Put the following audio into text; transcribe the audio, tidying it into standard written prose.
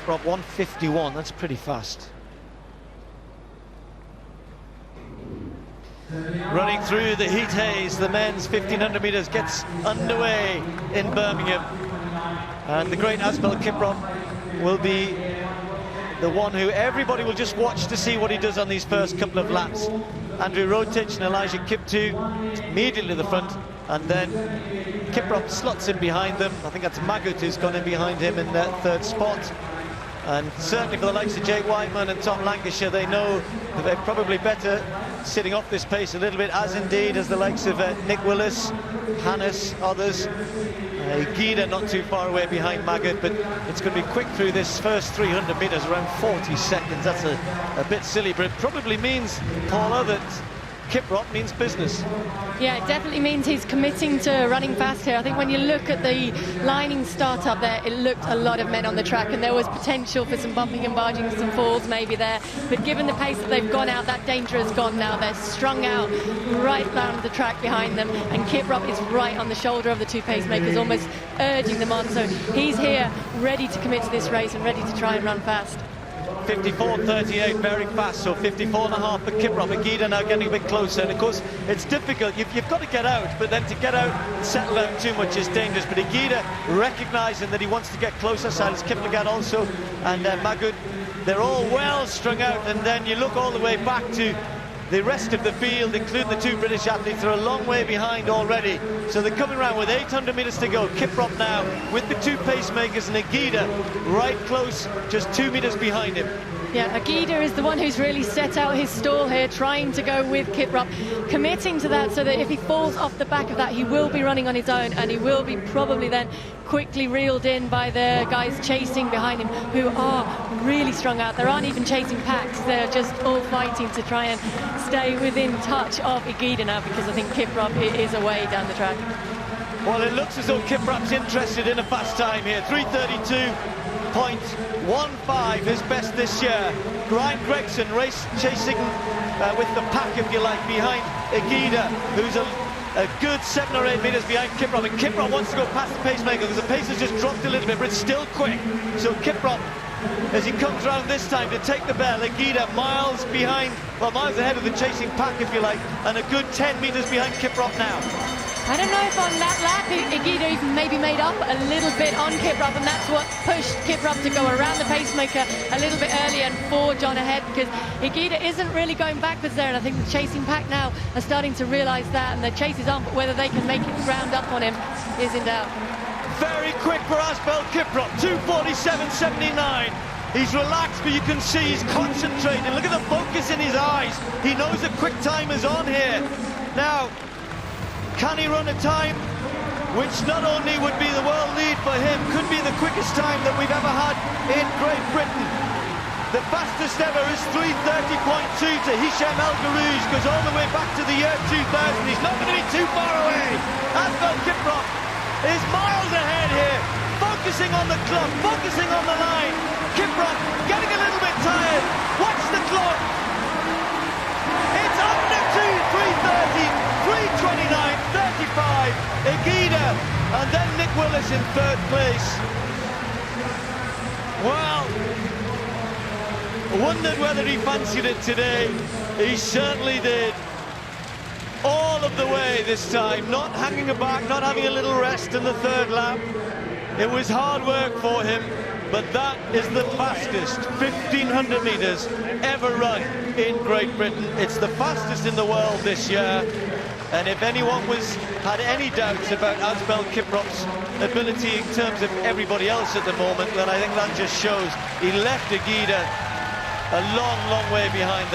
Kiprop 1:51. That's pretty fast. Running through the heat haze, the men's 1500 metres gets underway in Birmingham, and the great Asbel KIPROP will be the one who everybody will just watch to see what he does on these first couple of laps. Andrew Rotich and Elijah Kiptu immediately to the front, and then Kiprop slots in behind them. I think that's Magut who's gone in behind him in that third spot. And certainly for the likes of Jake Whiteman and Tom Lancashire, they know that they're probably better sitting off this pace a little bit, as indeed as the likes of Nick Willis, Hannes, others. Gida not too far away behind Magut, but it's going to be quick through this first 300 metres, around 40 seconds. That's a bit silly, but it probably means, Paula, that Kiprop means business. Yeah, it definitely means he's committing to running fast here. I think when you look at the lining start up there, it looked a lot of men on the track, and there was potential for some bumping and barging, some falls maybe there. But given the pace that they've gone out, that danger has gone now. They're strung out right down the track behind them, and Kiprop is right on the shoulder of the two pacemakers, almost urging them on. So he's here, ready to commit to this race and ready to try and run fast. 54.38, very fast, so 54.5 for Kiprop. Agida now getting a bit closer, and of course it's difficult. You've got to get out, but then to get out and settle out too much is dangerous. But Agida recognising that he wants to get closer, Silas Kiplagat also, and Magut, they're all well strung out. And then you look all the way back to the rest of the field, including the two British athletes, are a long way behind already. So they're coming around with 800 metres to go. Kiprop now with the two pacemakers, and Agida right close, just 2 metres behind him. Yeah, Agida is the one who's really set out his stall here, trying to go with Kiprop, committing to that so that if he falls off the back of that, he will be running on his own, and he will be probably then quickly reeled in by the guys chasing behind him, who are really strung out. There aren't even chasing packs, they're just all fighting to try and stay within touch of Agida now, because I think Kiprop is away down the track. Well, it looks as though Kiprop's interested in a fast time here. 3:32.15, his best this year. Brian Gregson chasing with the pack, if you like, behind Agida, who's a good 7 or 8 metres behind Kiprop. And Kiprop wants to go past the pacemaker because the pace has just dropped a little bit, but it's still quick. So Kiprop, as he comes around this time to take the bell, Agida miles behind, well, miles ahead of the chasing pack, if you like, and a good 10 metres behind Kiprop now. I don't know if on that lap Agida even maybe made up a little bit on Kiprop, and that's what pushed Kiprop to go around the pacemaker a little bit earlier and forge on ahead, because Agida isn't really going backwards there, and I think the chasing pack now are starting to realise that, and the chase is on, but whether they can make it round up on him is in doubt. Very quick for Asbel KIPROP, 2:47.79. He's relaxed, but you can see he's concentrating. Look at the focus in his eyes. He knows a quick time is on here. Now, can he run a time which not only would be the world lead for him, could be the quickest time that we've ever had in Great Britain. The fastest ever is 3:30.2 to Hicham El Garouj, goes all the way back to the year 2000. He's not going to be too far away. Asbel KIPROP is miles ahead here, focusing on the clock, focusing on the line. KIPROP getting a little bit tired. Watch the clock. It's under 3:30. 3:29.35, Agida, and then Nick Willis in third place. Well, wondered whether he fancied it today. He certainly did. All of the way this time, not hanging back, not having a little rest in the third lap. It was hard work for him, but that is the fastest 1500 metres ever run in Great Britain. It's the fastest in the world this year. And if anyone had any doubts about Asbel KIPROP's ability in terms of everybody else at the moment, then I think that just shows he left Agida a long, long way behind there.